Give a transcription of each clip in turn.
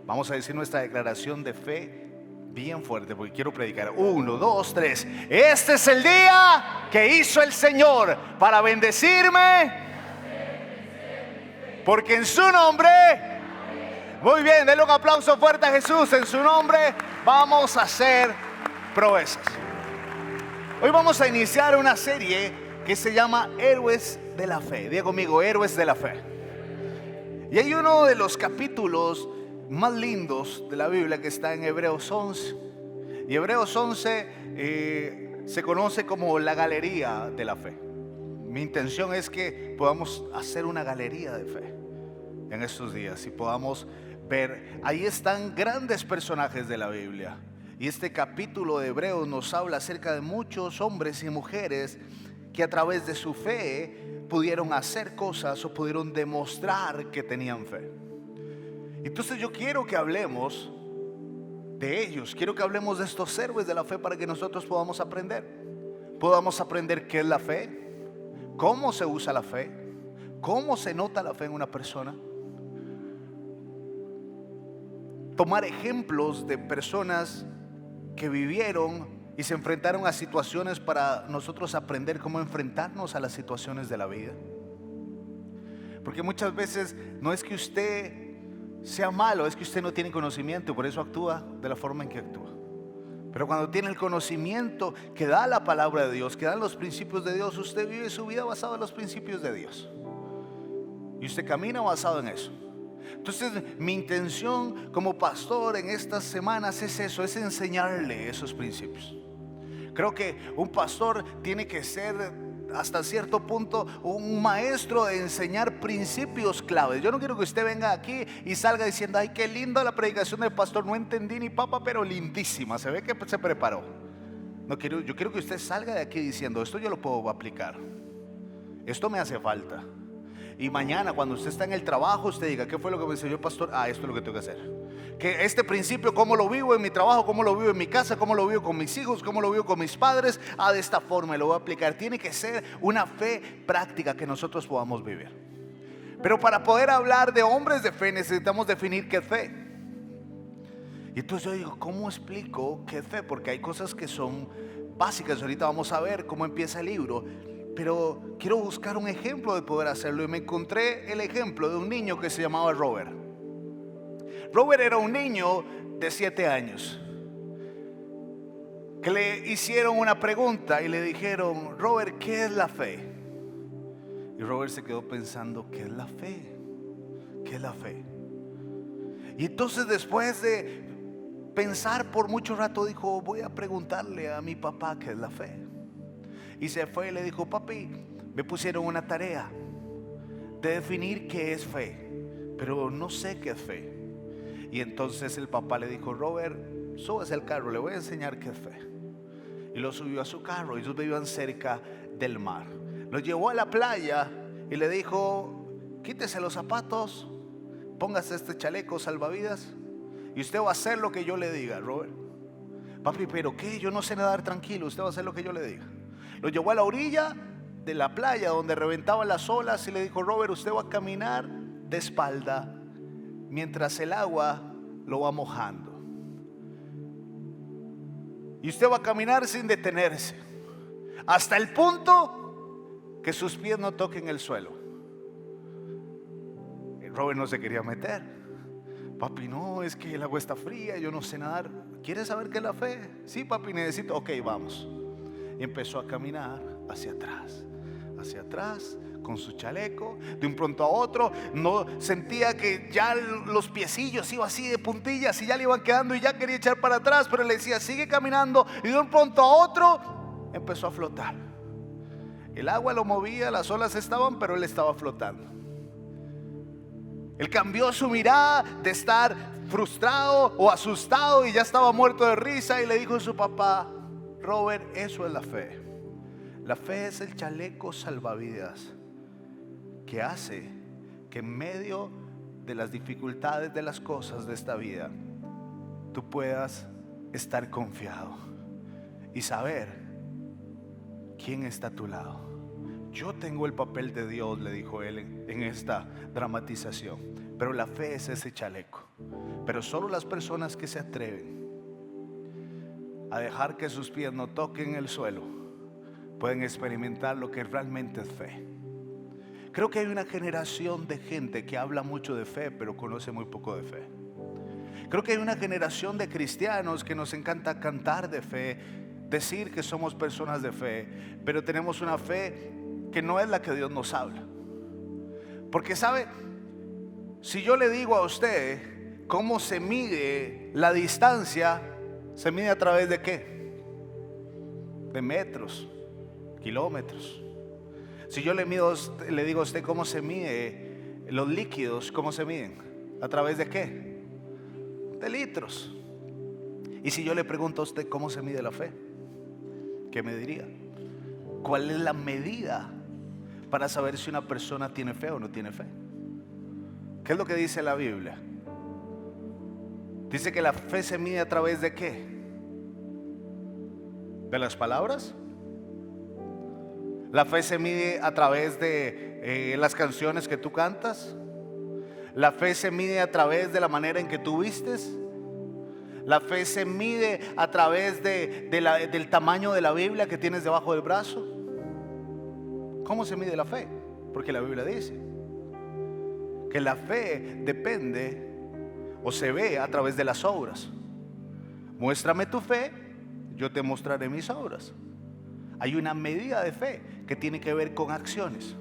Vamos a decir nuestra declaración de fe bien fuerte, porque quiero predicar. 1, 2, 3. Este es el día que hizo el Señor para bendecirme, porque en su nombre, muy bien, denle un aplauso fuerte a Jesús. En su nombre vamos a hacer proezas. Hoy vamos a iniciar una serie que se llama Héroes de la Fe. Diga conmigo, Héroes de la Fe. Y hay uno de los capítulos más lindos de la Biblia que está en Hebreos 11. Y Hebreos 11 se conoce como la galería de la fe. Mi intención es que podamos hacer una galería de fe en estos días y podamos ver, ahí están grandes personajes de la Biblia. Y este capítulo de Hebreos nos habla acerca de muchos hombres y mujeres que a través de su fe pudieron hacer cosas o pudieron demostrar que tenían fe. Entonces yo quiero que hablemos de ellos, quiero que hablemos de estos héroes de la fe para que nosotros podamos aprender qué es la fe, cómo se usa la fe, cómo se nota la fe en una persona, tomar ejemplos de personas que vivieron y se enfrentaron a situaciones para nosotros aprender cómo enfrentarnos a las situaciones de la vida. Porque muchas veces no es que usted sea malo, es que usted no tiene conocimiento y por eso actúa de la forma en que actúa. Pero cuando tiene el conocimiento que da la palabra de Dios, que dan los principios de Dios, usted vive su vida basado en los principios de Dios y usted camina basado en eso. Entonces mi intención como pastor en estas semanas es eso, es enseñarle esos principios. Creo que un pastor tiene que ser hasta cierto punto un maestro de enseñar principios claves. Yo no quiero que usted venga aquí y salga diciendo: ay, qué linda la predicación del pastor, no entendí ni papa, pero lindísima, se ve que se preparó. Yo quiero que usted salga de aquí diciendo: esto yo lo puedo aplicar, esto me hace falta. Y mañana cuando usted está en el trabajo, usted diga: ¿qué fue lo que me enseñó el pastor? Esto es lo que tengo que hacer. Que este principio, cómo lo vivo en mi trabajo, cómo lo vivo en mi casa, cómo lo vivo con mis hijos, cómo lo vivo con mis padres, de esta forma lo voy a aplicar. Tiene que ser una fe práctica que nosotros podamos vivir. Pero para poder hablar de hombres de fe necesitamos definir qué es fe. Y entonces yo digo: ¿cómo explico qué es fe? Porque hay cosas que son básicas. Ahorita vamos a ver cómo empieza el libro, pero quiero buscar un ejemplo de poder hacerlo. Y me encontré el ejemplo de un niño que se llamaba Robert. Robert era un niño de 7 años que le hicieron una pregunta y le dijeron: Robert, ¿qué es la fe? Y Robert se quedó pensando: ¿qué es la fe? ¿Qué es la fe? Y entonces, después de pensar por mucho rato, dijo: voy a preguntarle a mi papá qué es la fe. Y se fue y le dijo: papi, me pusieron una tarea de definir qué es fe, pero no sé qué es fe. Y entonces el papá le dijo: Robert, súbase al carro, le voy a enseñar qué es fe. Y lo subió a su carro. Ellos vivían cerca del mar. Lo llevó a la playa y le dijo: quítese los zapatos, póngase este chaleco salvavidas y usted va a hacer lo que yo le diga. Robert: papi, ¿pero qué? Yo no sé nadar. Tranquilo, usted va a hacer lo que yo le diga. Lo llevó a la orilla de la playa donde reventaban las olas y le dijo: Robert, usted va a caminar de espalda mientras el agua lo va mojando, y usted va a caminar sin detenerse hasta el punto que sus pies no toquen el suelo. Robert no se quería meter. Papi, no, es que el agua está fría, yo no sé nadar. ¿Quieres saber qué es la fe? Sí, papi, necesito. Ok, vamos. Y empezó a caminar hacia atrás con su chaleco. De un pronto a otro no sentía que ya los piecillos iban así de puntillas y ya le iban quedando y ya quería echar para atrás, pero le decía: sigue caminando. Y de un pronto a otro empezó a flotar. El agua lo movía, las olas estaban, pero él estaba flotando. Él cambió su mirada de estar frustrado o asustado y ya estaba muerto de risa, y le dijo a su papá: Robert, eso es la fe. La fe es el chaleco salvavidas que hace que en medio de las dificultades de las cosas de esta vida tú puedas estar confiado y saber quién está a tu lado. Yo tengo el papel de Dios, le dijo él en esta dramatización. Pero la fe es ese chaleco. Pero solo las personas que se atreven a dejar que sus pies no toquen el suelo pueden experimentar lo que realmente es fe. Creo que hay una generación de gente que habla mucho de fe, pero conoce muy poco de fe. Creo que hay una generación de cristianos que nos encanta cantar de fe, decir que somos personas de fe, pero tenemos una fe que no es la que Dios nos habla. Porque sabe, si yo le digo a usted cómo se mide la distancia, ¿se mide a través de qué? De metros, kilómetros. Si yo le digo a usted cómo se mide los líquidos, ¿cómo se miden? ¿A través de qué? De litros. Y si yo le pregunto a usted cómo se mide la fe, ¿qué me diría? ¿Cuál es la medida para saber si una persona tiene fe o no tiene fe? ¿Qué es lo que dice la Biblia? Dice que la fe se mide a través de ¿qué? ¿De las palabras? La fe se mide a través de las canciones que tú cantas. La fe se mide a través de la manera en que tú vistes. La fe se mide a través del tamaño de la Biblia que tienes debajo del brazo. ¿Cómo se mide la fe? Porque la Biblia dice que la fe depende o se ve a través de las obras. Muéstrame tu fe, yo te mostraré mis obras. Hay una medida de fe que tiene que ver con acciones.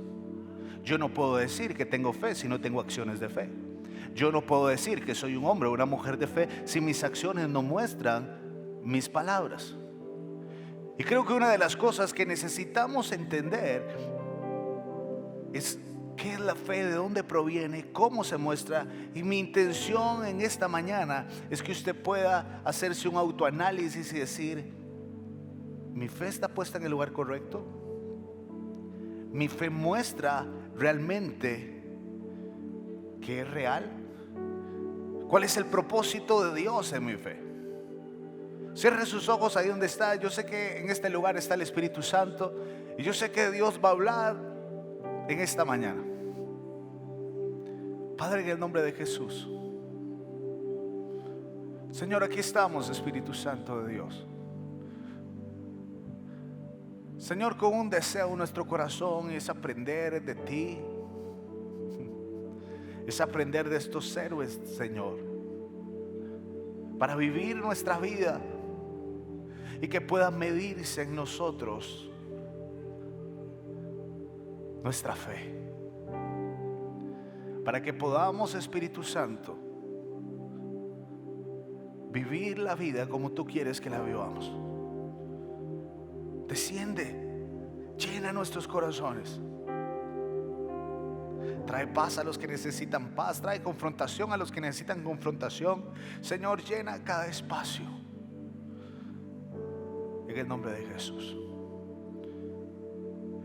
Yo no puedo decir que tengo fe si no tengo acciones de fe. Yo no puedo decir que soy un hombre o una mujer de fe si mis acciones no muestran mis palabras. Y creo que una de las cosas que necesitamos entender es qué es la fe, de dónde proviene, cómo se muestra. Y mi intención en esta mañana es que usted pueda hacerse un autoanálisis y decir: ¿mi fe está puesta en el lugar correcto? ¿Mi fe muestra realmente que es real? ¿Cuál es el propósito de Dios en mi fe? Cierre sus ojos ahí donde está. Yo sé que en este lugar está el Espíritu Santo y yo sé que Dios va a hablar en esta mañana. Padre, en el nombre de Jesús, Señor, aquí estamos, Espíritu Santo de Dios. Señor, con un deseo en nuestro corazón, es aprender de ti, es aprender de estos héroes, Señor, para vivir nuestra vida y que pueda medirse en nosotros nuestra fe, para que podamos, Espíritu Santo, vivir la vida como tú quieres que la vivamos. Desciende, llena nuestros corazones, trae paz a los que necesitan paz, trae confrontación a los que necesitan confrontación. Señor, llena cada espacio en el nombre de Jesús.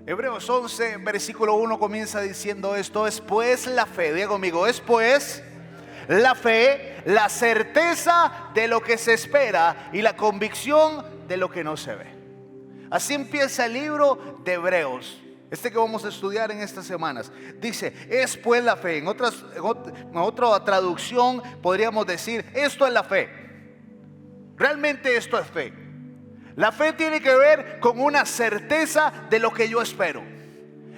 Hebreos 11, versículo 1 comienza diciendo esto: es pues la fe, diga conmigo, es pues la fe, la certeza de lo que se espera y la convicción de lo que no se ve. Así empieza el libro de Hebreos, que vamos a estudiar en estas semanas. Dice, es pues la fe. En otra traducción podríamos decir, esto es la fe. Realmente esto es fe. La fe tiene que ver con una certeza de lo que yo espero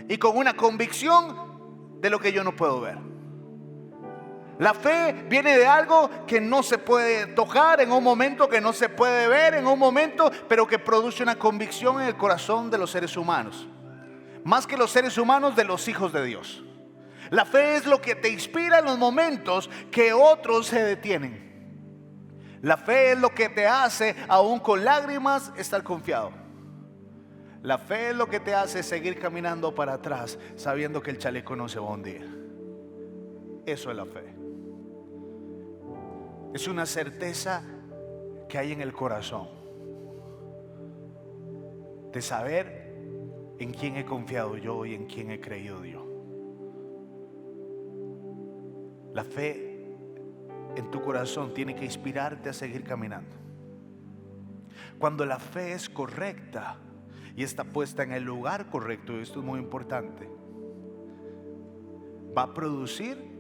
y con una convicción de lo que yo no puedo ver. La fe viene de algo que no se puede tocar en un momento, que no se puede ver en un momento, pero que produce una convicción en el corazón de los seres humanos. Más que los seres humanos, de los hijos de Dios. La fe es lo que te inspira en los momentos que otros se detienen. La fe es lo que te hace, aún con lágrimas, estar confiado. La fe es lo que te hace seguir caminando para atrás, sabiendo que el chaleco no se va a hundir. Eso es la fe. Es una certeza que hay en el corazón de saber en quién he confiado yo y en quién he creído yo. La fe en tu corazón tiene que inspirarte a seguir caminando. Cuando la fe es correcta y está puesta en el lugar correcto, y esto es muy importante, va a producir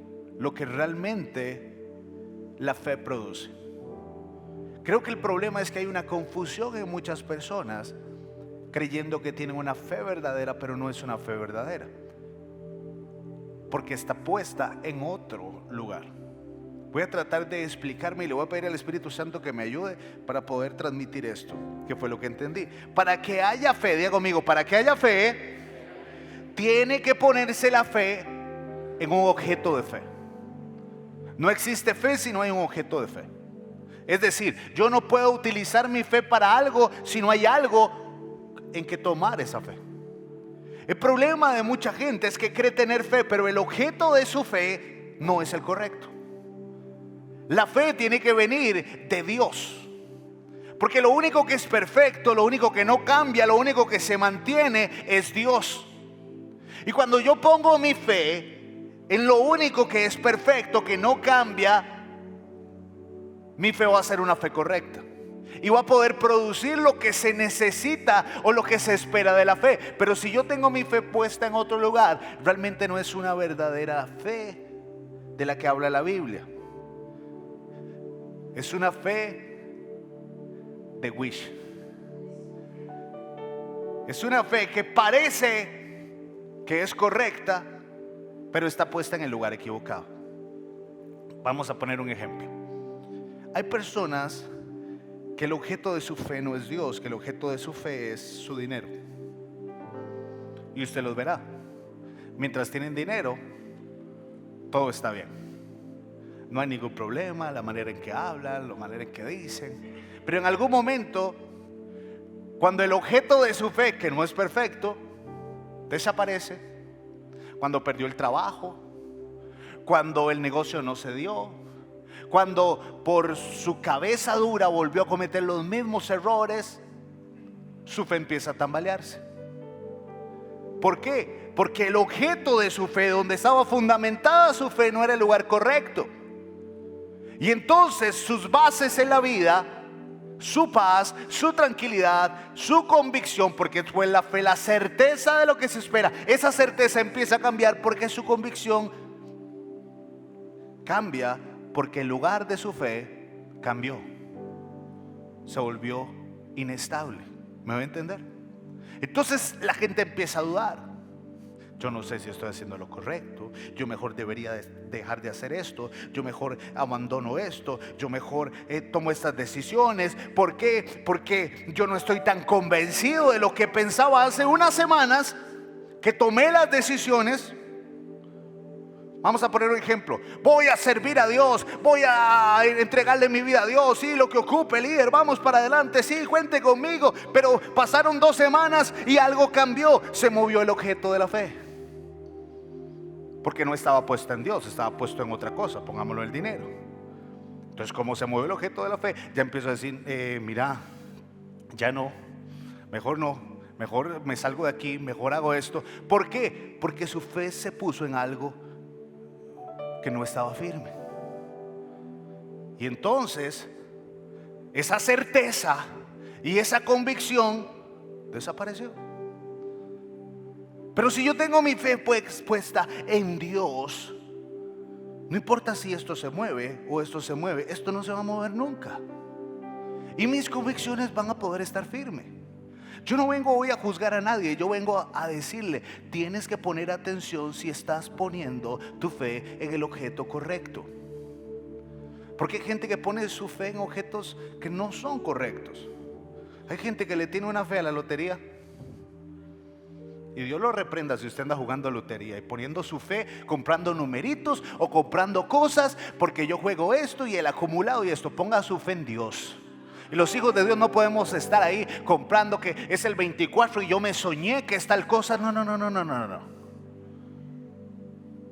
lo que realmente la fe produce. Creo que el problema es que hay una confusión en muchas personas creyendo que tienen una fe verdadera, pero no es una fe verdadera, porque está puesta en otro lugar. Voy a tratar de explicarme y le voy a pedir al Espíritu Santo que me ayude para poder transmitir esto, que fue lo que entendí. Para que haya fe, diga conmigo, para que haya fe, tiene que ponerse la fe en un objeto de fe. No existe fe si no hay un objeto de fe. Es decir, yo no puedo utilizar mi fe para algo si no hay algo en que tomar esa fe. El problema de mucha gente es que cree tener fe, pero el objeto de su fe no es el correcto. La fe tiene que venir de Dios, porque lo único que es perfecto, lo único que no cambia, lo único que se mantiene es Dios. Y cuando yo pongo mi fe en lo único que es perfecto, que no cambia, mi fe va a ser una fe correcta y va a poder producir lo que se necesita o lo que se espera de la fe. Pero si yo tengo mi fe puesta en otro lugar, realmente no es una verdadera fe de la que habla la Biblia. Es una fe de wish. Es una fe que parece que es correcta, pero está puesta en el lugar equivocado. Vamos a poner un ejemplo. Hay personas que el objeto de su fe no es Dios, que el objeto de su fe es su dinero. Y usted los verá. Mientras tienen dinero, todo está bien. No hay ningún problema, la manera en que hablan, la manera en que dicen. Pero en algún momento, cuando el objeto de su fe, que no es perfecto, desaparece, cuando perdió el trabajo, cuando el negocio no se dio, cuando por su cabeza dura volvió a cometer los mismos errores, su fe empieza a tambalearse. ¿Por qué? Porque el objeto de su fe, donde estaba fundamentada su fe, no era el lugar correcto. Y entonces sus bases en la vida, su paz, su tranquilidad, su convicción, porque fue la fe, la certeza de lo que se espera, esa certeza empieza a cambiar porque su convicción cambia, porque el lugar de su fe cambió, se volvió inestable. ¿Me voy a entender? Entonces la gente empieza a dudar. Yo no sé si estoy haciendo lo correcto, yo mejor debería dejar de hacer esto, yo mejor abandono esto, yo mejor tomo estas decisiones. ¿Por qué? Porque yo no estoy tan convencido de lo que pensaba hace unas semanas que tomé las decisiones. Vamos a poner un ejemplo. Voy a servir a Dios, voy a entregarle mi vida a Dios. Sí, lo que ocupe, líder, vamos para adelante, sí, cuente conmigo. Pero pasaron 2 semanas y algo cambió, se movió el objeto de la fe. Porque no estaba puesto en Dios, estaba puesto en otra cosa, pongámoslo el dinero. Entonces, como se mueve el objeto de la fe, ya empiezo a decir, mira, ya no, mejor me salgo de aquí, mejor hago esto. ¿Por qué? Porque su fe se puso en algo que no estaba firme. Y entonces esa certeza y esa convicción desapareció. Pero si yo tengo mi fe puesta en Dios, no importa si esto se mueve o esto se mueve, esto no se va a mover nunca. Y mis convicciones van a poder estar firmes. Yo no vengo hoy a juzgar a nadie, yo vengo a decirle, tienes que poner atención si estás poniendo tu fe en el objeto correcto. Porque hay gente que pone su fe en objetos que no son correctos. Hay gente que le tiene una fe a la lotería. Y Dios lo reprenda si usted anda jugando lotería y poniendo su fe, comprando numeritos o comprando cosas, porque yo juego esto y el acumulado y esto. Ponga su fe en Dios. Y los hijos de Dios no podemos estar ahí comprando que es el 24 y yo me soñé que es tal cosa. No.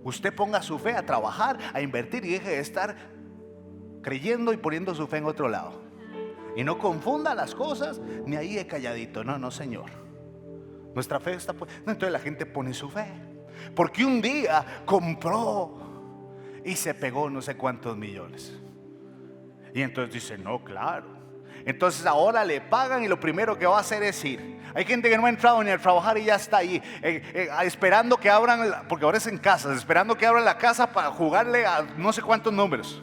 Usted ponga su fe a trabajar, a invertir y deje de estar creyendo y poniendo su fe en otro lado. Y no confunda las cosas ni ahí de calladito. No, Señor. Nuestra fe está puesta. Entonces la gente pone su fe porque un día compró y se pegó no sé cuántos millones. Y entonces dice, no, claro, Entonces ahora le pagan y lo primero que va a hacer es ir. Hay gente que no ha entrado ni a trabajar y ya está ahí esperando que abran, porque ahora es en casa, esperando que abran la casa para jugarle a no sé cuántos números,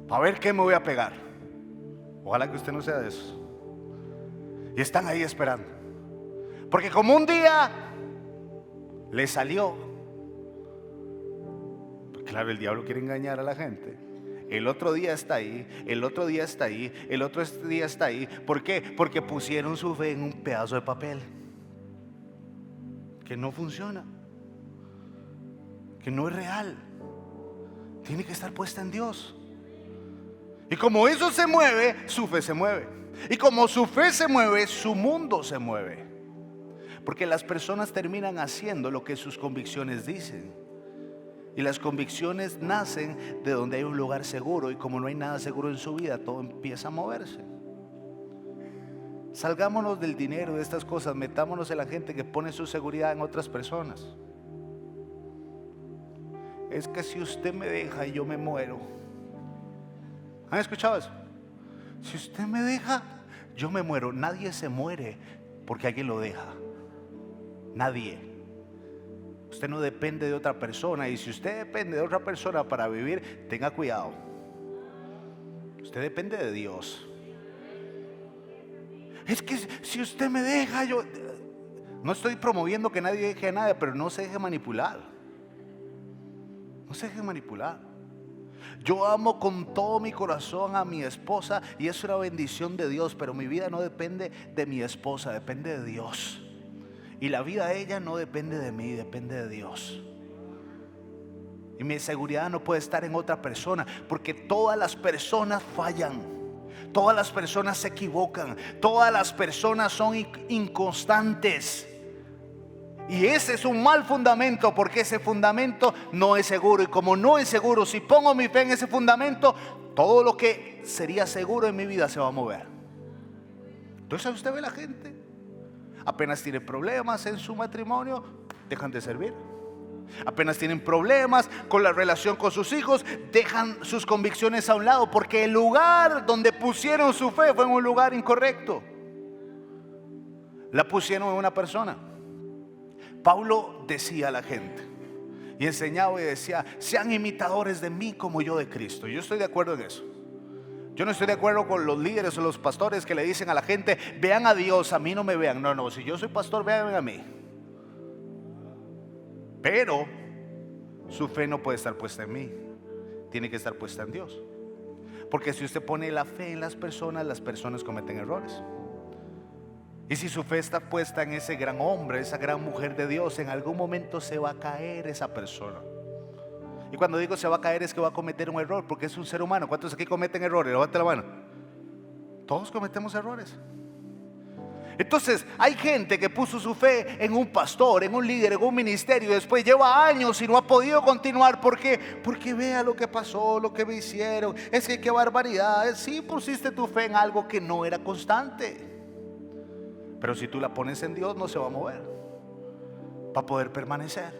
para ver qué me voy a pegar. Ojalá que usted no sea de esos. Y están ahí esperando, porque como un día le salió, claro, el diablo quiere engañar a la gente. El otro día está ahí, el otro día está ahí, el otro día está ahí. ¿Por qué? Porque pusieron su fe en un pedazo de papel que no funciona, que no es real. Tiene que estar puesta en Dios. Y como eso se mueve, su fe se mueve. Y como su fe se mueve, su mundo se mueve. Porque las personas terminan haciendo lo que sus convicciones dicen. Y las convicciones nacen de donde hay un lugar seguro. Y como no hay nada seguro en su vida, todo empieza a moverse. Salgámonos del dinero, de estas cosas. Metámonos en la gente que pone su seguridad en otras personas. Es que si usted me deja, yo me muero. ¿Han escuchado eso? Si usted me deja, yo me muero. Nadie se muere porque alguien lo deja. Nadie. Usted no depende de otra persona. Y si usted depende de otra persona para vivir, tenga cuidado. Usted depende de Dios. Es que si usted me deja, yo... No estoy promoviendo que nadie deje a nadie, pero no se deje manipular. No se deje manipular. Yo amo con todo mi corazón a mi esposa y es una bendición de Dios, pero mi vida no depende de mi esposa, depende de Dios. Y la vida de ella no depende de mí, depende de Dios. Y mi seguridad no puede estar en otra persona, porque todas las personas fallan, todas las personas se equivocan, todas las personas son inconstantes. Y ese es un mal fundamento, porque ese fundamento no es seguro. Y como no es seguro, si pongo mi fe en ese fundamento, todo lo que sería seguro en mi vida se va a mover. Entonces usted ve la gente, apenas tiene problemas en su matrimonio, dejan de servir. Apenas tienen problemas con la relación con sus hijos, dejan sus convicciones a un lado, porque el lugar donde pusieron su fe fue en un lugar incorrecto. La pusieron en una persona. Pablo decía a la gente y enseñaba y decía: sean imitadores de mí como yo de Cristo. Yo estoy de acuerdo en eso. Yo no estoy de acuerdo con los líderes o los pastores que le dicen a la gente: vean a Dios, a mí no me vean. No, si yo soy pastor, vean a mí. Pero su fe no puede estar puesta en mí, tiene que estar puesta en Dios. Porque si usted pone la fe en las personas cometen errores. Y si su fe está puesta en ese gran hombre, esa gran mujer de Dios, en algún momento se va a caer esa persona. Y cuando digo se va a caer, es que va a cometer un error, porque es un ser humano. ¿Cuántos aquí cometen errores? Levante la mano. Todos cometemos errores. Entonces hay gente que puso su fe en un pastor, en un líder, en un ministerio, y después lleva años y no ha podido continuar. ¿Por qué? Porque vea lo que pasó, lo que me hicieron. Es que qué barbaridad. Sí, pusiste tu fe en algo que no era constante. Pero si tú la pones en Dios, no se va a mover. Para poder permanecer,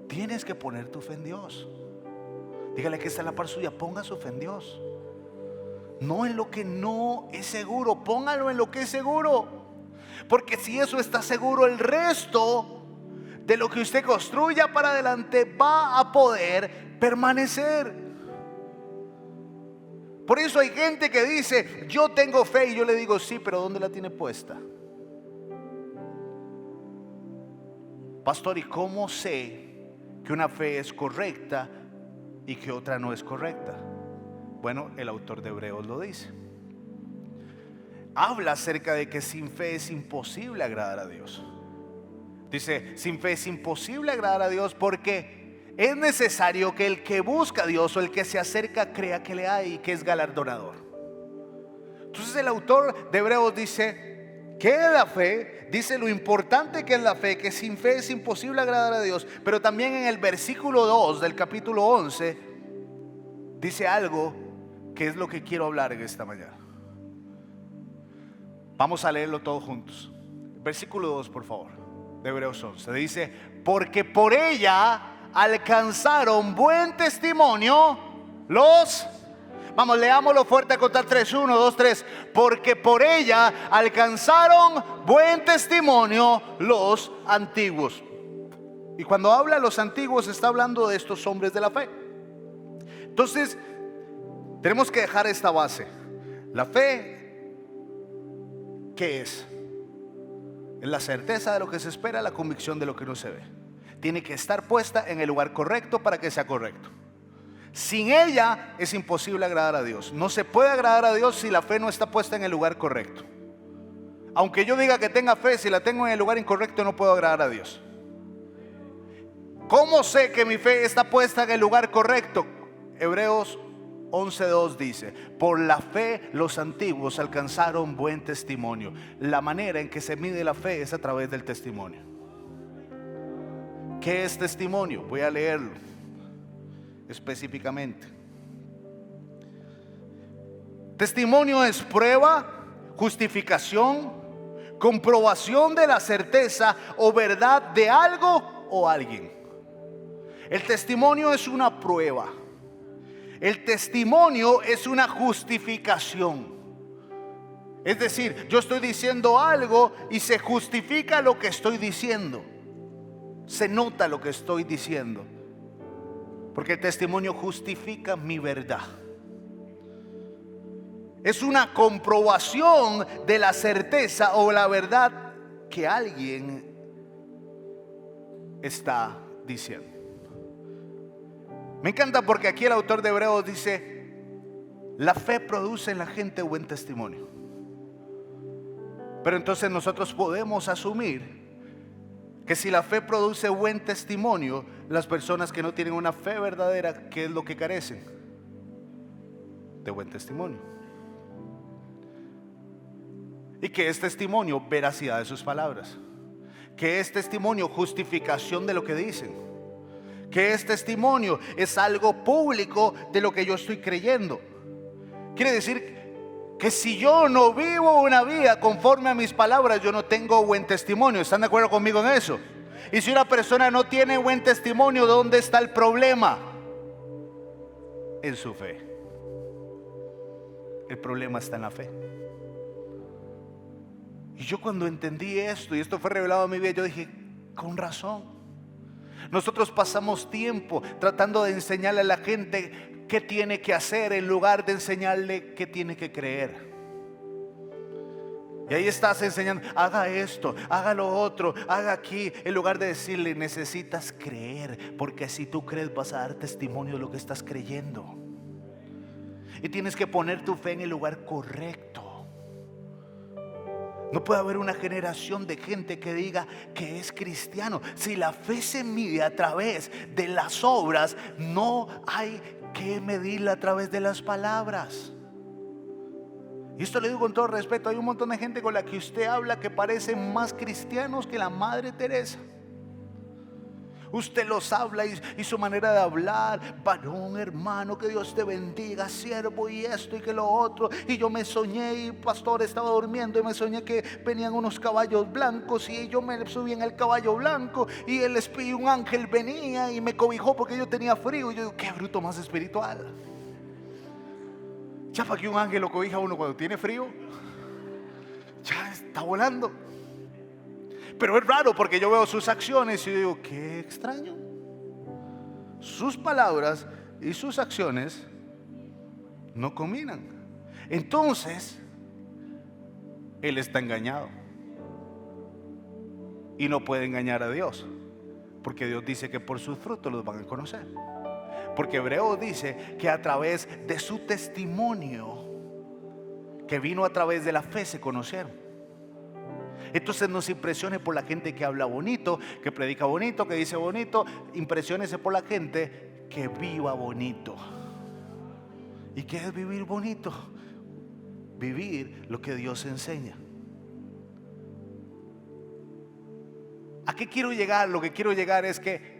tienes que poner tu fe en Dios. Dígale que está en la par suya: ponga su fe en Dios. No en lo que no es seguro, póngalo en lo que es seguro. Porque si eso está seguro, el resto de lo que usted construya para adelante va a poder permanecer. Por eso hay gente que dice: yo tengo fe, y yo le digo: sí, pero ¿dónde la tiene puesta? Pastor, ¿y cómo sé que una fe es correcta y que otra no es correcta? Bueno, el autor de Hebreos lo dice. Habla acerca de que sin fe es imposible agradar a Dios. Dice: sin fe es imposible agradar a Dios, porque es necesario que el que busca a Dios o el que se acerca crea que le hay y que es galardonador. Entonces el autor de Hebreos dice que la fe, dice lo importante que es la fe, que sin fe es imposible agradar a Dios. Pero también en el versículo 2 del capítulo 11 dice algo que es lo que quiero hablar en esta mañana. Vamos a leerlo todos juntos. Versículo 2, por favor, de Hebreos 11. Dice: porque por ella alcanzaron buen testimonio los... Vamos, leámoslo fuerte a contar 3, 1, 2, 3. Porque por ella alcanzaron buen testimonio los antiguos. Y cuando habla de los antiguos, está hablando de estos hombres de la fe. Entonces, tenemos que dejar esta base. La fe, ¿qué es? Es la certeza de lo que se espera, la convicción de lo que no se ve. Tiene que estar puesta en el lugar correcto para que sea correcto. Sin ella es imposible agradar a Dios. No se puede agradar a Dios si la fe no está puesta en el lugar correcto. Aunque yo diga que tenga fe, si la tengo en el lugar incorrecto no puedo agradar a Dios. ¿Cómo sé que mi fe está puesta en el lugar correcto? Hebreos 11:2 dice: por la fe los antiguos alcanzaron buen testimonio. La manera en que se mide la fe es a través del testimonio. ¿Qué es testimonio? Voy a leerlo específicamente. Testimonio es prueba, justificación, comprobación de la certeza o verdad de algo o alguien. El testimonio es una prueba. El testimonio es una justificación. Es decir, yo estoy diciendo algo y se justifica lo que estoy diciendo. Se nota lo que estoy diciendo. Porque el testimonio justifica mi verdad. Es una comprobación de la certeza o la verdad que alguien está diciendo. Me encanta porque aquí el autor de Hebreos dice: la fe produce en la gente buen testimonio. Pero entonces nosotros podemos asumir que si la fe produce buen testimonio, las personas que no tienen una fe verdadera, ¿qué es lo que carecen? De buen testimonio. ¿Y qué es testimonio? Veracidad de sus palabras. ¿Qué es testimonio? Justificación de lo que dicen. ¿Qué es testimonio? Es algo público de lo que yo estoy creyendo. Quiere decir que si yo no vivo una vida conforme a mis palabras, yo no tengo buen testimonio. ¿Están de acuerdo conmigo en eso? Y si una persona no tiene buen testimonio, ¿dónde está el problema? En su fe. El problema está en la fe. Y yo cuando entendí esto, y esto fue revelado en mi vida, yo dije: con razón. Nosotros pasamos tiempo tratando de enseñarle a la gente qué tiene que hacer en lugar de enseñarle qué tiene que creer. Y ahí estás enseñando: haga esto, haga lo otro, haga aquí, en lugar de decirle: necesitas creer, porque si tú crees vas a dar testimonio de lo que estás creyendo. Y tienes que poner tu fe en el lugar correcto. No puede haber una generación de gente que diga que es cristiano. Si la fe se mide a través de las obras, no hay que medirla a través de las palabras. Y esto le digo con todo respeto: hay un montón de gente con la que usted habla que parecen más cristianos que la Madre Teresa. Usted los habla y su manera de hablar: varón, hermano, que Dios te bendiga, siervo, y esto y que lo otro. Y yo me soñé, y pastor, estaba durmiendo y me soñé que venían unos caballos blancos, y yo me subí en el caballo blanco, y el espíritu, un ángel venía y me cobijó porque yo tenía frío. Y yo digo: qué bruto más espiritual. Ya para que un ángel lo cobija a uno cuando tiene frío, ya está volando. Pero es raro porque yo veo sus acciones y digo: qué extraño. Sus palabras y sus acciones no combinan. Entonces él está engañado y no puede engañar a Dios, porque Dios dice que por sus frutos los van a conocer. Porque Hebreos dice que a través de su testimonio, que vino a través de la fe, se conocieron. Entonces no se impresione por la gente que habla bonito, que predica bonito, que dice bonito. Impresiónese por la gente que viva bonito. ¿Y qué es vivir bonito? Vivir lo que Dios enseña. ¿A qué quiero llegar? Lo que quiero llegar es que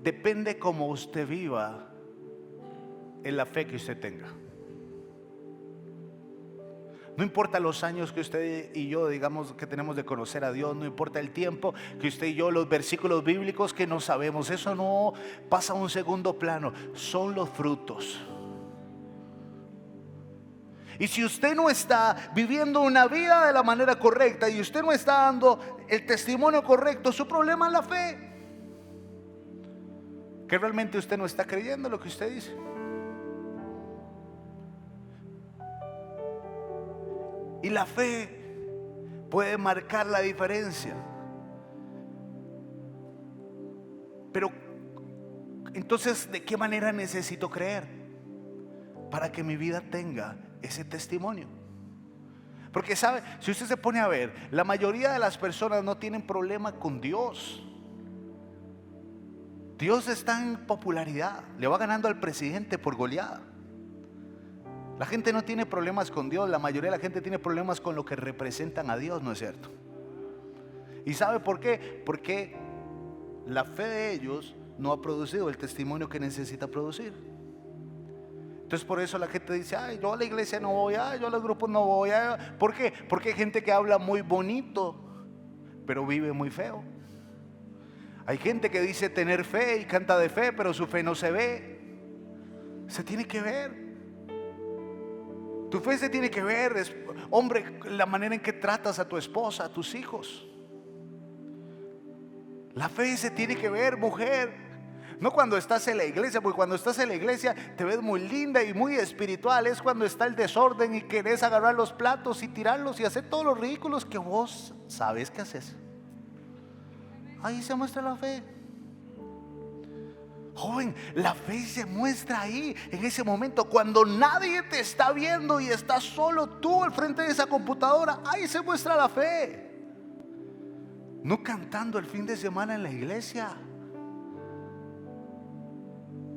depende cómo usted viva en la fe que usted tenga. No importa los años que usted y yo digamos que tenemos de conocer a Dios, no importa el tiempo que usted y yo, los versículos bíblicos que no sabemos, eso no pasa a un segundo plano. Son los frutos. Y si usted no está viviendo una vida de la manera correcta y usted no está dando el testimonio correcto, su problema es la fe. Que realmente usted no está creyendo lo que usted dice. Y la fe puede marcar la diferencia. Pero entonces, ¿de qué manera necesito creer para que mi vida tenga ese testimonio? Porque sabe, si usted se pone a ver, la mayoría de las personas no tienen problema con Dios. Dios está en popularidad, le va ganando al presidente por goleada. La gente no tiene problemas con Dios, la mayoría de la gente tiene problemas con lo que representan a Dios, ¿no es cierto? ¿Y sabe por qué? Porque la fe de ellos no ha producido el testimonio que necesita producir. Entonces por eso la gente dice: ay, yo a la iglesia no voy, ay, yo a los grupos no voy. Ay. ¿Por qué? Porque hay gente que habla muy bonito, pero vive muy feo. Hay gente que dice tener fe y canta de fe, pero su fe no se ve. Se tiene que ver. Tu fe se tiene que ver, hombre, la manera en que tratas a tu esposa, a tus hijos. La fe se tiene que ver, mujer. No cuando estás en la iglesia, porque cuando estás en la iglesia te ves muy linda y muy espiritual. Es cuando está el desorden y querés agarrar los platos y tirarlos y hacer todos los ridículos que vos sabes que haces. Ahí se muestra la fe. Joven, la fe se muestra ahí, en ese momento, cuando nadie te está viendo y estás solo tú al frente de esa computadora. Ahí se muestra la fe. No cantando el fin de semana en la iglesia.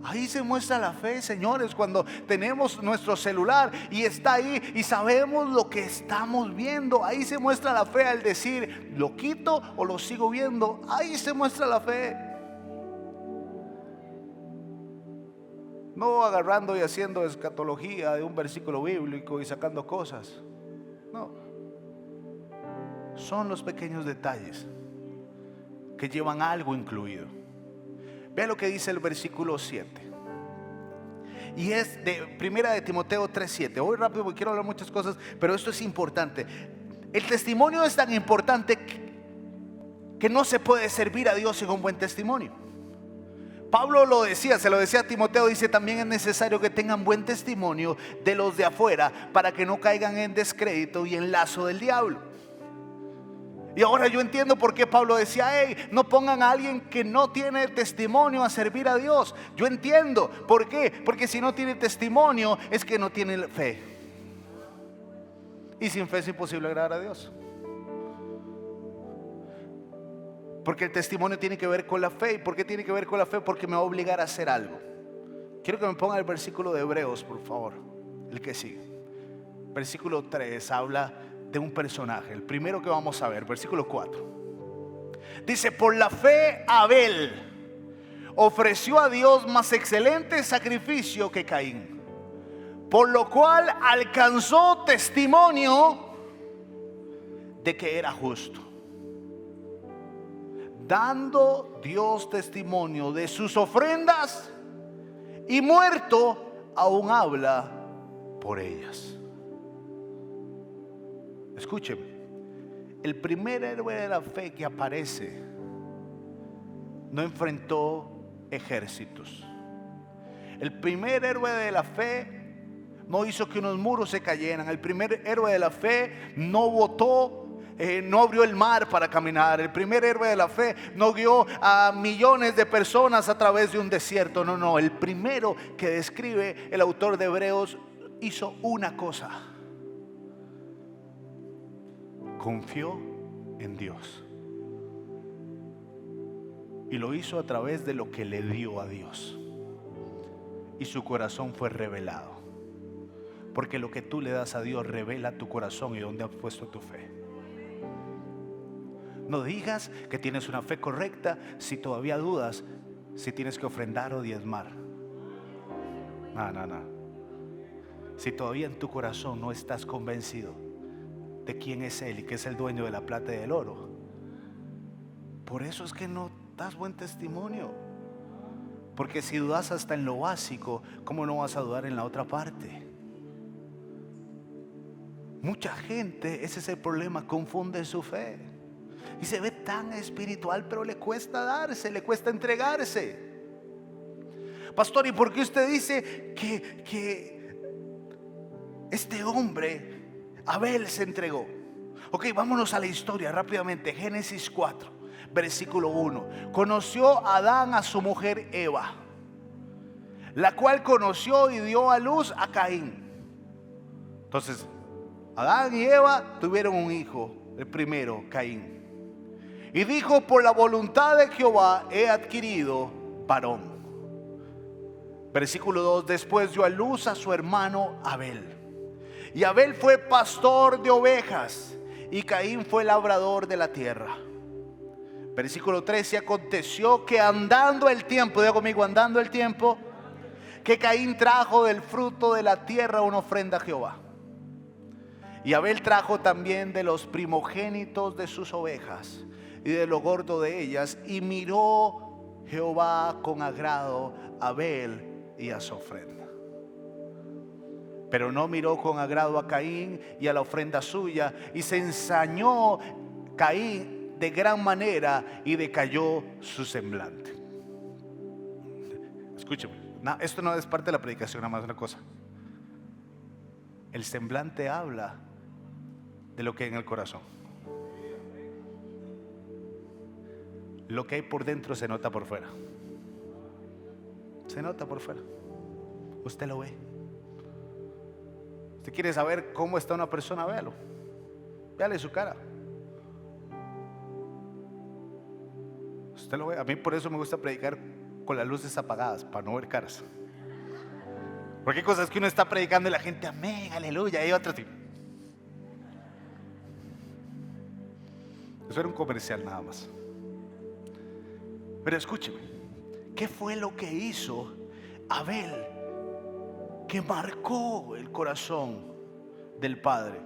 Ahí se muestra la fe, señores, cuando tenemos nuestro celular y está ahí y sabemos lo que estamos viendo. Ahí se muestra la fe al decir: ¿lo quito o lo sigo viendo? Ahí se muestra la fe. No agarrando y haciendo escatología de un versículo bíblico y sacando cosas. No. Son los pequeños detalles que llevan algo incluido. Vea lo que dice el versículo 7. Y es de Primera de Timoteo 3:7. Voy rápido porque quiero hablar muchas cosas, pero esto es importante. El testimonio es tan importante que no se puede servir a Dios sin un buen testimonio. Pablo lo decía, se lo decía a Timoteo, dice: también es necesario que tengan buen testimonio de los de afuera, para que no caigan en descrédito y en lazo del diablo. Y ahora yo entiendo por qué Pablo decía: hey, no pongan a alguien que no tiene testimonio a servir a Dios. Yo entiendo por qué, porque si no tiene testimonio es que no tiene fe, y sin fe es imposible agradar a Dios. Porque el testimonio tiene que ver con la fe. ¿Y por qué tiene que ver con la fe? Porque me va a obligar a hacer algo. Quiero que me pongan el versículo de Hebreos, por favor, el que sigue. Versículo 3 habla de un personaje, el primero que vamos a ver, versículo 4. Dice: por la fe Abel ofreció a Dios más excelente sacrificio que Caín, por lo cual alcanzó testimonio de que era justo, dando Dios testimonio de sus ofrendas, y muerto aún habla por ellas. Escúcheme, el primer héroe de la fe que aparece no enfrentó ejércitos. El primer héroe de la fe no hizo que unos muros se cayeran. El primer héroe de la fe no votó, no abrió el mar para caminar. El primer héroe de la fe no guió a millones de personas a través de un desierto. No, el primero que describe el autor de Hebreos hizo una cosa: confió en Dios. Y lo hizo a través de lo que le dio a Dios. Y su corazón fue revelado. Porque lo que tú le das a Dios revela tu corazón y dónde has puesto tu fe. No digas que tienes una fe correcta si todavía dudas si tienes que ofrendar o diezmar. No. Si todavía en tu corazón no estás convencido de quién es Él y que es el dueño de la plata y del oro, por eso es que no das buen testimonio. Porque si dudas hasta en lo básico, ¿cómo no vas a dudar en la otra parte? Mucha gente, ese es el problema, confunde su fe. Y se ve tan espiritual, pero le cuesta darse, le cuesta entregarse. Pastor, ¿y por qué usted dice que este hombre, Abel, se entregó? Ok, vámonos a la historia rápidamente. Génesis 4, versículo 1. Conoció Adán a su mujer Eva, la cual conoció y dio a luz a Caín. Entonces, Adán y Eva tuvieron un hijo, el primero, Caín. Y dijo: por la voluntad de Jehová he adquirido varón. Versículo 2. Después dio a luz a su hermano Abel. Y Abel fue pastor de ovejas, y Caín fue labrador de la tierra. Versículo 3. Y aconteció que andando el tiempo, diga conmigo, andando el tiempo, que Caín trajo del fruto de la tierra una ofrenda a Jehová. Y Abel trajo también de los primogénitos de sus ovejas y de lo gordo de ellas. Y miró Jehová con agrado a Abel y a su ofrenda, pero no miró con agrado a Caín y a la ofrenda suya. Y se ensañó Caín de gran manera y decayó su semblante. Escúcheme, esto no es parte de la predicación, nada más una cosa. El semblante habla de lo que hay en el corazón. Lo que hay por dentro se nota por fuera. Se nota por fuera. Usted lo ve. ¿Usted quiere saber cómo está una persona? Véalo. Véale su cara. Usted lo ve. A mí por eso me gusta predicar con las luces apagadas, para no ver caras. Porque hay cosas que uno está predicando y la gente, amén, aleluya, y hay otras. Eso era un comercial nada más. Pero escúcheme, ¿qué fue lo que hizo Abel que marcó el corazón del padre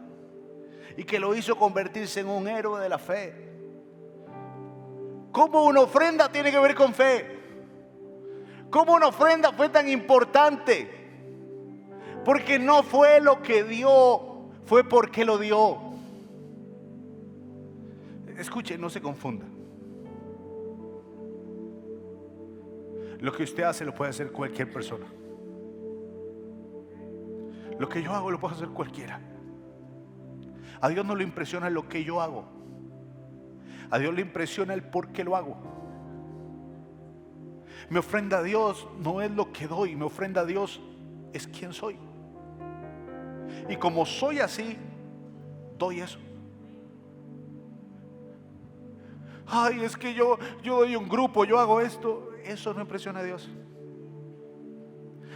y que lo hizo convertirse en un héroe de la fe? ¿Cómo una ofrenda tiene que ver con fe? ¿Cómo una ofrenda fue tan importante? Porque no fue lo que dio, fue porque lo dio. Escuche, no se confunda. Lo que usted hace lo puede hacer cualquier persona. Lo que yo hago lo puede hacer cualquiera. A Dios no le impresiona lo que yo hago. A Dios le impresiona el por qué lo hago. Mi ofrenda a Dios no es lo que doy. Mi ofrenda a Dios es quién soy. Y como soy así, doy eso. Ay, es que yo doy un grupo, yo hago esto. Eso no impresiona a Dios.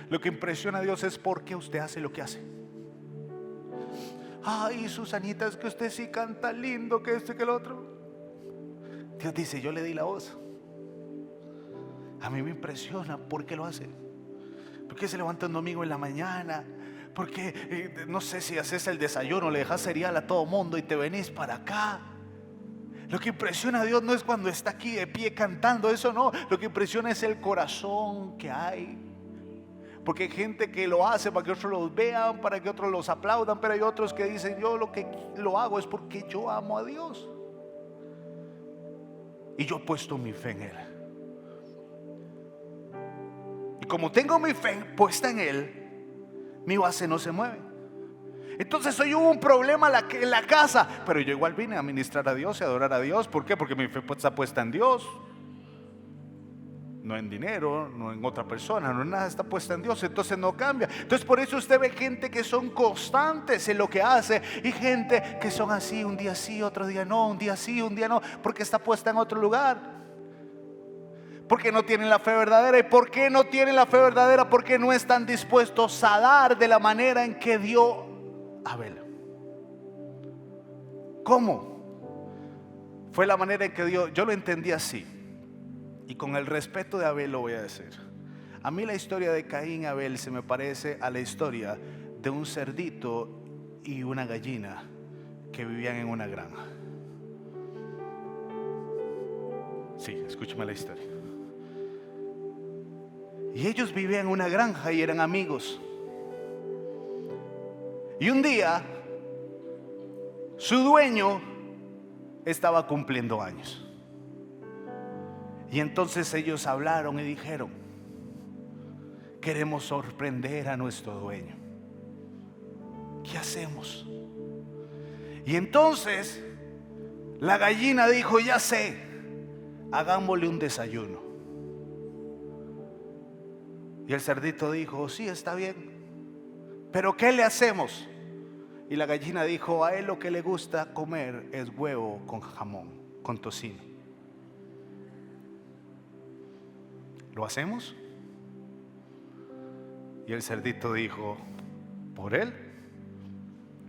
Lo que impresiona a Dios es por qué usted hace lo que hace. Ay, Susanita, es que usted sí canta lindo, que esto y que el otro. Dios dice: yo le di la voz. A mí me impresiona por qué lo hace. ¿Por qué se levanta un domingo en la mañana? ¿Por qué no sé si haces el desayuno, le dejas cereal a todo mundo y te venís para acá? Lo que impresiona a Dios no es cuando está aquí de pie cantando, eso no. Lo que impresiona es el corazón que hay. Porque hay gente que lo hace para que otros los vean, para que otros los aplaudan, pero hay otros que dicen: yo lo que lo hago es porque yo amo a Dios y yo he puesto mi fe en Él. Y como tengo mi fe puesta en Él, mi base no se mueve. Entonces hoy hubo un problema en la casa, pero yo igual vine a ministrar a Dios y a adorar a Dios. ¿Por qué? Porque mi fe está puesta en Dios, no en dinero, no en otra persona, no en nada, está puesta en Dios. Entonces no cambia. Entonces por eso usted ve gente que son constantes en lo que hace y gente que son así, un día sí, otro día no, un día sí, un día no, porque está puesta en otro lugar. Porque no tienen la fe verdadera. ¿Y por qué no tienen la fe verdadera? Porque no están dispuestos a dar de la manera en que dio Abel. ¿Cómo? Fue la manera en que dio. Yo lo entendí así, y con el respeto de Abel lo voy a decir. A mí la historia de Caín y Abel se me parece a la historia de un cerdito y una gallina que vivían en una granja. Sí, escúchame la historia. Y ellos vivían en una granja y eran amigos. Y un día Su dueño estaba cumpliendo años. Y entonces ellos hablaron y dijeron: queremos sorprender a nuestro dueño. ¿Qué hacemos? Y entonces la gallina dijo: ya sé, hagámosle un desayuno. Y el cerdito dijo: sí, está bien, pero ¿qué le hacemos? Y la gallina dijo: a él lo que le gusta comer es huevo con jamón, con tocino. ¿Lo hacemos? Y el cerdito dijo: por él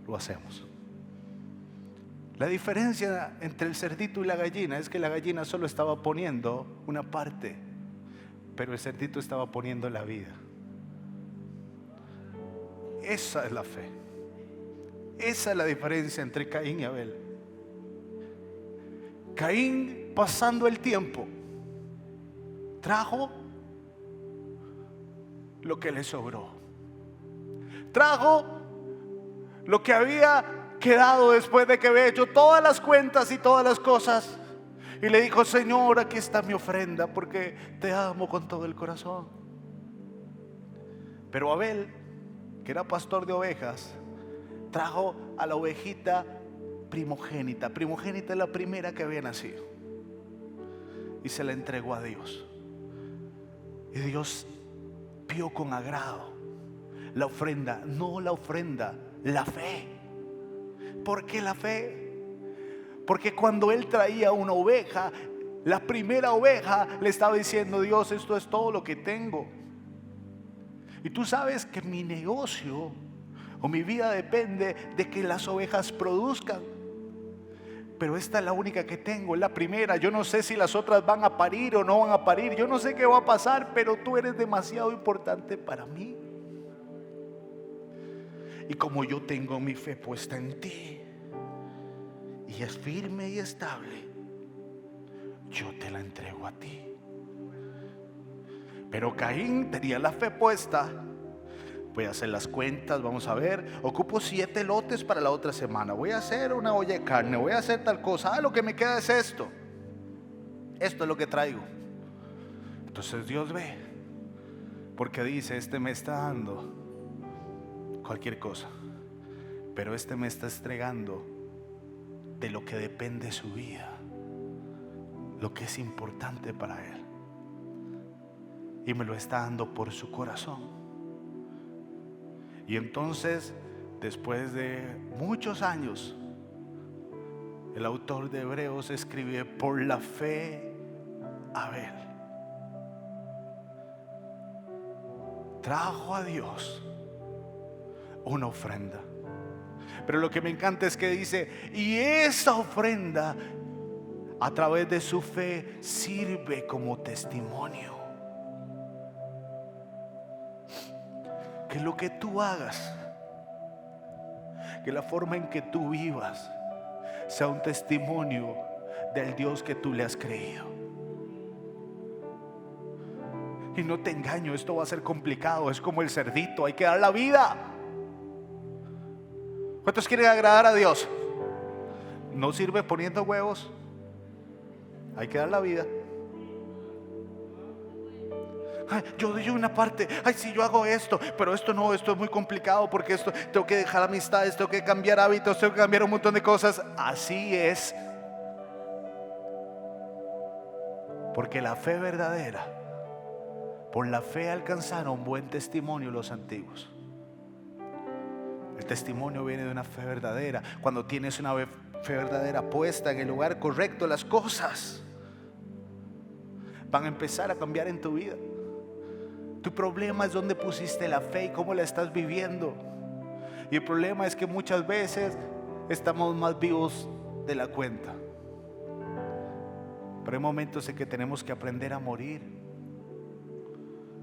lo hacemos. La diferencia entre el cerdito y la gallina es que la gallina solo estaba poniendo una parte, pero el cerdito estaba poniendo la vida. Esa es la fe. Esa es la diferencia entre Caín y Abel. Caín, pasando el tiempo, trajo lo que le sobró. Trajo lo que había quedado después de que había hecho todas las cuentas y todas las cosas. Y le dijo: Señor, aquí está mi ofrenda, porque te amo con todo el corazón. Pero Abel, que era pastor de ovejas, trajo a la ovejita primogénita. Primogénita es la primera que había nacido. Y se la entregó a Dios. Y Dios vio con agrado la ofrenda, no la ofrenda, la fe. ¿Por qué la fe? Porque cuando él traía una oveja, la primera oveja le estaba diciendo: Dios, esto es todo lo que tengo. Y tú sabes que mi negocio o mi vida depende de que las ovejas produzcan. Pero esta es la única que tengo, es la primera. Yo no sé si las otras van a parir o no van a parir. Yo no sé qué va a pasar, pero tú eres demasiado importante para mí. Y como yo tengo mi fe puesta en ti, y es firme y estable, yo te la entrego a ti. Pero Caín tenía la fe puesta. Voy a hacer las cuentas, vamos a ver, ocupo 7 lotes para la otra semana, voy a hacer una olla de carne, voy a hacer tal cosa, lo que me queda es esto es lo que traigo. Entonces Dios ve, porque dice: este me está dando cualquier cosa, pero este me está entregando de lo que depende su vida, lo que es importante para él, y me lo está dando por su corazón. Y entonces, después de muchos años, el autor de Hebreos escribe: por la fe, Abel trajo a Dios una ofrenda. Pero lo que me encanta es que dice: y esa ofrenda, a través de su fe, sirve como testimonio. Que lo que tú hagas, que la forma en que tú vivas, sea un testimonio del Dios que tú le has creído. Y no te engaño, esto va a ser complicado. Es como el cerdito, hay que dar la vida. ¿Cuántos quieren agradar a Dios? No sirve poniendo huevos, hay que dar la vida. Ay, yo doy una parte, ay, si yo hago esto, pero esto no, esto es muy complicado, porque esto tengo que dejar amistades, tengo que cambiar hábitos, tengo que cambiar un montón de cosas. Así es, porque la fe verdadera, por la fe alcanzaron buen testimonio los antiguos. El testimonio viene de una fe verdadera. Cuando tienes una fe verdadera puesta en el lugar correcto, las cosas van a empezar a cambiar en tu vida. Tu problema es dónde pusiste la fe y cómo la estás viviendo. Y el problema es que muchas veces estamos más vivos de la cuenta. Pero hay momentos en que tenemos que aprender a morir.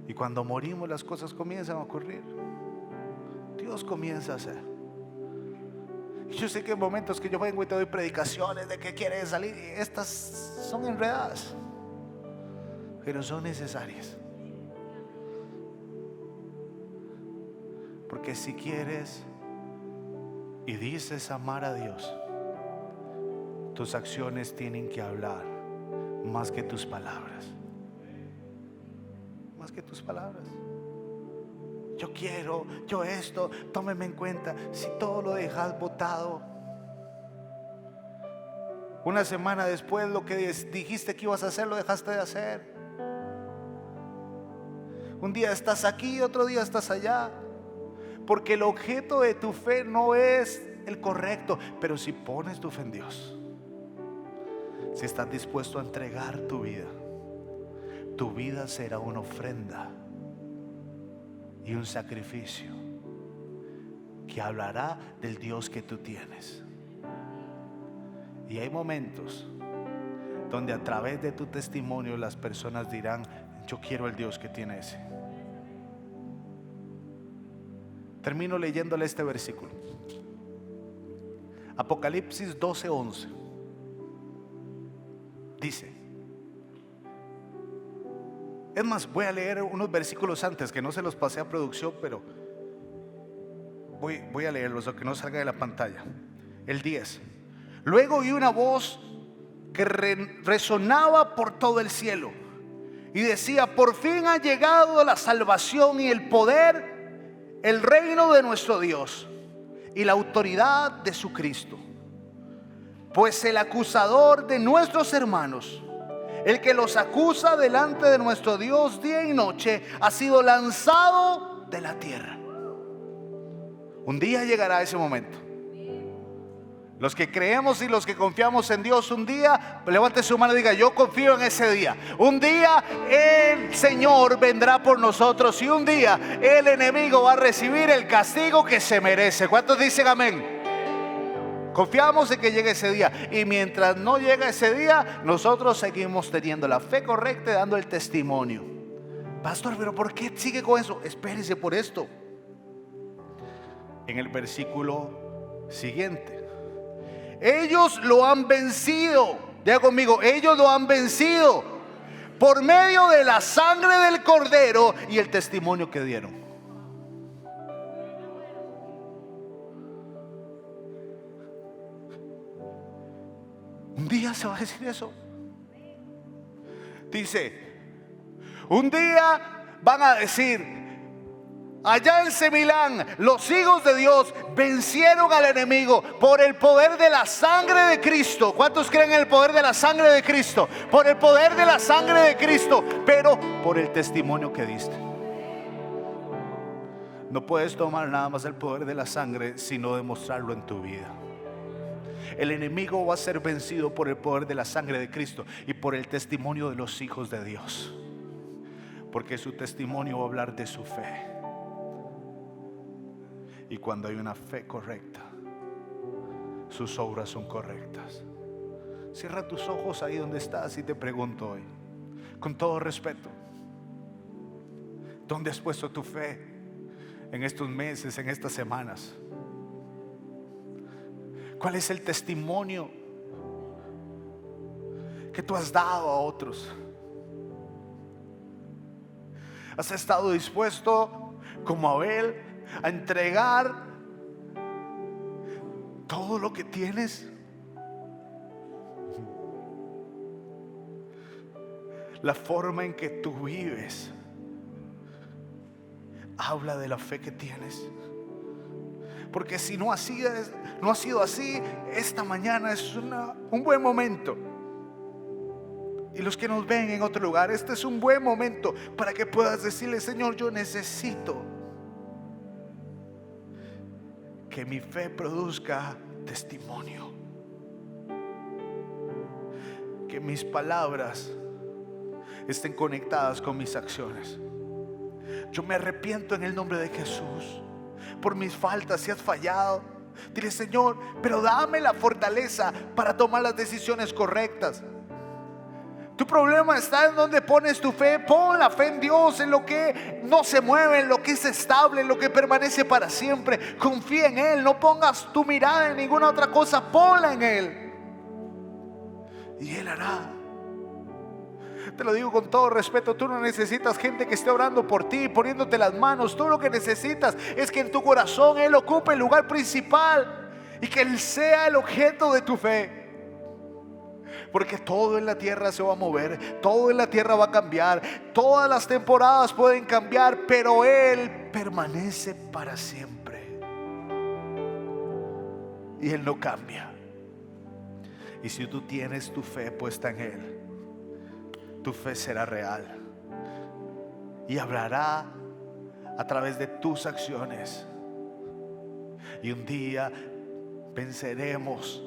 Y cuando morimos, las cosas comienzan a ocurrir. Dios comienza a hacer. Yo sé que hay momentos que yo vengo y te doy predicaciones de que quieres salir, y estas son enredadas, pero son necesarias. Porque si quieres y dices amar a Dios, tus acciones tienen que hablar más que tus palabras. Más que tus palabras. Yo quiero, yo esto, tómeme en cuenta. Si todo lo dejas botado, una semana después lo que dijiste que ibas a hacer, lo dejaste de hacer. Un día estás aquí, otro día estás allá. Porque el objeto de tu fe no es el correcto. Pero si pones tu fe en Dios, si estás dispuesto a entregar tu vida será una ofrenda y un sacrificio que hablará del Dios que tú tienes. Y hay momentos donde a través de tu testimonio las personas dirán: yo quiero el Dios que tiene ese. Termino leyéndole este versículo. Apocalipsis 12:11. Dice, es más, voy a leer unos versículos antes que no se los pasé a producción, pero voy a leerlos, aunque no salga de la pantalla. El 10. Luego oí una voz que resonaba por todo el cielo y decía: por fin ha llegado la salvación y el poder, el reino de nuestro Dios y la autoridad de su Cristo. Pues el acusador de nuestros hermanos, el que los acusa delante de nuestro Dios día y noche, ha sido lanzado de la tierra. Un día llegará ese momento. Los que creemos y los que confiamos en Dios, un día, levante su mano y diga: yo confío en ese día. Un día el Señor vendrá por nosotros y un día el enemigo va a recibir el castigo que se merece. ¿Cuántos dicen amén? Confiamos en que llegue ese día. Y mientras no llega ese día, nosotros seguimos teniendo la fe correcta y dando el testimonio. Pastor, pero ¿por qué sigue con eso? Espérese por esto. En el versículo siguiente: ellos lo han vencido. Diga conmigo: ellos lo han vencido por medio de la sangre del Cordero y el testimonio que dieron. Un día se va a decir eso. Dice: un día van a decir: allá en Semilán, los hijos de Dios vencieron al enemigo por el poder de la sangre de Cristo. ¿Cuántos creen en el poder de la sangre de Cristo? Por el poder de la sangre de Cristo, pero por el testimonio que diste. No puedes tomar nada más el poder de la sangre, sino demostrarlo en tu vida. El enemigo va a ser vencido por el poder de la sangre de Cristo y por el testimonio de los hijos de Dios. Porque su testimonio va a hablar de su fe. Y cuando hay una fe correcta, sus obras son correctas. Cierra tus ojos ahí donde estás y te pregunto hoy, con todo respeto: ¿dónde has puesto tu fe en estos meses, en estas semanas? ¿Cuál es el testimonio que tú has dado a otros? ¿Has estado dispuesto, como Abel, a entregar todo lo que tienes? La forma en que tú vives habla de la fe que tienes. Porque si no ha sido así, esta mañana es un buen momento. Y los que nos ven en otro lugar, este es un buen momento para que puedas decirle: Señor, yo necesito que mi fe produzca testimonio, que mis palabras estén conectadas con mis acciones. Yo me arrepiento en el nombre de Jesús por mis faltas. Si has fallado, dile: Señor, pero dame la fortaleza para tomar las decisiones correctas. Tu problema está en donde pones tu fe. Pon la fe en Dios, en lo que no se mueve, en lo que es estable, en lo que permanece para siempre. Confía en Él. No pongas tu mirada en ninguna otra cosa. Ponla en Él y Él hará. Te lo digo con todo respeto: tú no necesitas gente que esté orando por ti, poniéndote las manos. Tú lo que necesitas es que en tu corazón Él ocupe el lugar principal y que Él sea el objeto de tu fe. Porque todo en la tierra se va a mover, todo en la tierra va a cambiar, todas las temporadas pueden cambiar, pero Él permanece para siempre. Y Él no cambia. Y si tú tienes tu fe puesta en Él, tu fe será real y hablará a través de tus acciones. Y un día venceremos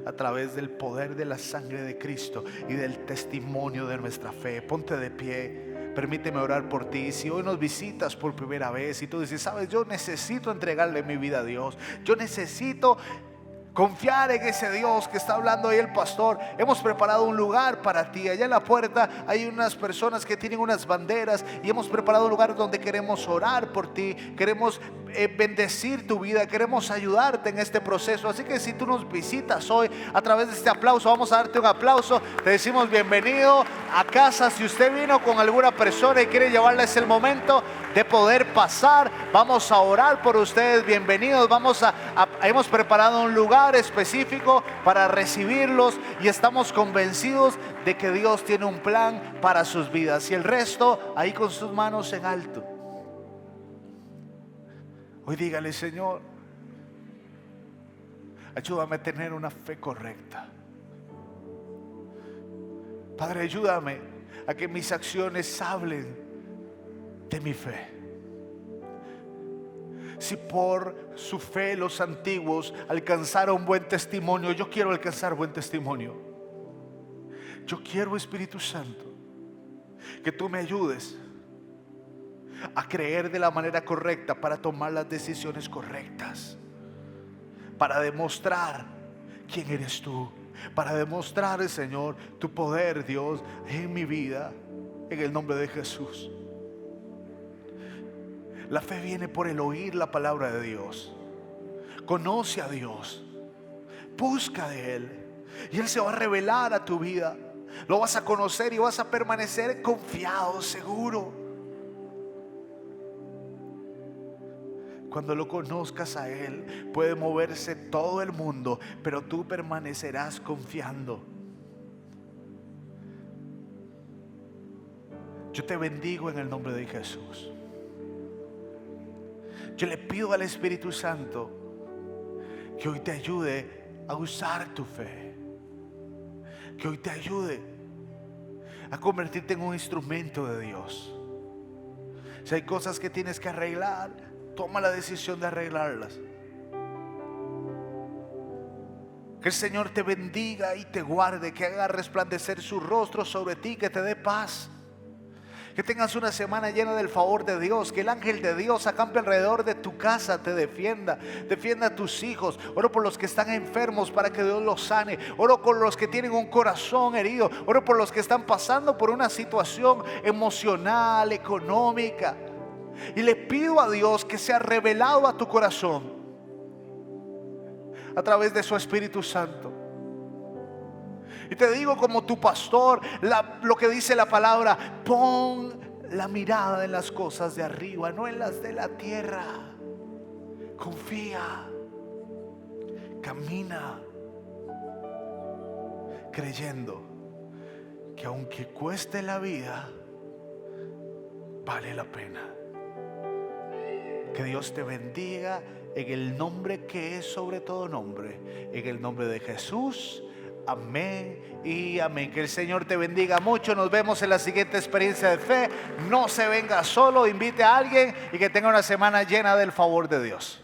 a través del poder de la sangre de Cristo y del testimonio de nuestra fe. Ponte de pie, permíteme orar por ti. Si hoy nos visitas por primera vez y tú dices, sabes, yo necesito entregarle mi vida a Dios, yo necesito confiar en ese Dios que está hablando ahí el pastor. Hemos preparado un lugar para ti. Allá en la puerta hay unas personas que tienen unas banderas y hemos preparado un lugar donde queremos orar por ti. Queremos bendecir tu vida, queremos ayudarte en este proceso. Así que si tú nos visitas hoy a través de este aplauso, vamos a darte un aplauso. Te decimos bienvenido a casa. Si usted vino con alguna persona y quiere llevarles el momento de poder pasar, vamos a orar por ustedes. Bienvenidos. Hemos preparado un lugar específico para recibirlos y estamos convencidos de que Dios tiene un plan para sus vidas. Y el resto ahí con sus manos en alto. Hoy dígale, Señor, ayúdame a tener una fe correcta. Padre, ayúdame a que mis acciones hablen de mi fe. Si por su fe los antiguos alcanzaron buen testimonio, yo quiero alcanzar buen testimonio. Yo quiero, Espíritu Santo, que tú me ayudes a creer de la manera correcta para tomar las decisiones correctas, para demostrar quién eres tú, para demostrar, Señor, tu poder, Dios, en mi vida, en el nombre de Jesús. La fe viene por el oír la palabra de Dios. Conoce a Dios, busca de Él y Él se va a revelar a tu vida. Lo vas a conocer y vas a permanecer confiado, seguro. Cuando lo conozcas a Él, puede moverse todo el mundo, pero tú permanecerás confiando. Yo te bendigo en el nombre de Jesús. Yo le pido al Espíritu Santo que hoy te ayude a usar tu fe, que hoy te ayude a convertirte en un instrumento de Dios. Si hay cosas que tienes que arreglar, toma la decisión de arreglarlas. Que el Señor te bendiga y te guarde, que haga resplandecer su rostro sobre ti, que te dé paz. Que tengas una semana llena del favor de Dios. Que el ángel de Dios acampe alrededor de tu casa, te defienda. Defienda a tus hijos. Oro por los que están enfermos para que Dios los sane. Oro por los que tienen un corazón herido. Oro por los que están pasando por una situación emocional, económica. Y le pido a Dios que sea revelado a tu corazón a través de su Espíritu Santo. Y te digo como tu pastor, lo que dice la palabra: pon la mirada en las cosas de arriba, no en las de la tierra. Confía, camina, creyendo que aunque cueste la vida, vale la pena. Que Dios te bendiga en el nombre que es sobre todo nombre, en el nombre de Jesús. Amén y amén. Que el Señor te bendiga mucho. Nos vemos en la siguiente experiencia de fe. No se venga solo, invite a alguien y que tenga una semana llena del favor de Dios.